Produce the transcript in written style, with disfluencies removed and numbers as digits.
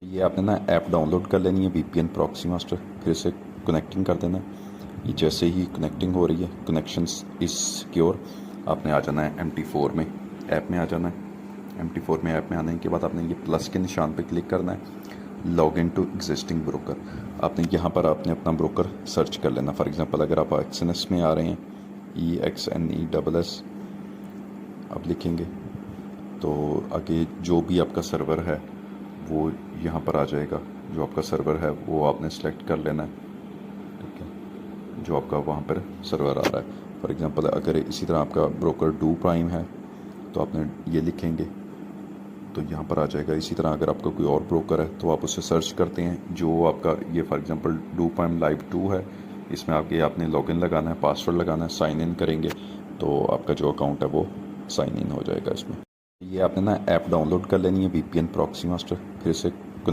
ये आपने ना ऐप डाउनलोड कर लेनी है वीपीएन प्रॉक्सी मास्टर, फिर से कनेक्टिंग कर देना है। ये जैसे ही कनेक्टिंग हो रही है, कनेक्शन इज सिक्योर, आपने आ जाना है MT4 में, ऐप में आ जाना है। MT4 में ऐप में आने के बाद आपने ये प्लस के निशान पे क्लिक करना है, log in to existing broker. आपने यहाँ पर आपने अपना ब्रोकर सर्च कर लेना। फॉर एग्जांपल अगर आप XNS में आ रहे हैं, EXNESS आप लिखेंगे तो आगे जो भी आपका सर्वर है वो यहाँ पर आ जाएगा। जो आपका सर्वर है वो आपने सेलेक्ट कर लेना है, ठीक है, जो आपका वहाँ पर सर्वर आ रहा है। फॉर एग्जांपल अगर इसी तरह आपका ब्रोकर डू प्राइम है तो आपने ये लिखेंगे तो यहाँ पर आ जाएगा। इसी तरह अगर आपका कोई और ब्रोकर है तो आप उसे सर्च करते हैं जो आपका, ये for example do prime live 2 है, इसमें आपने लॉगिन लगाना है, पासवर्ड लगाना है, साइन इन करेंगे तो आपका जो अकाउंट है वो साइन इन हो जाएगा इसमें। ये आपने ना ऐप डाउनलोड कर लेनी है वीपीएन प्रॉक्सी मास्टर, फिर से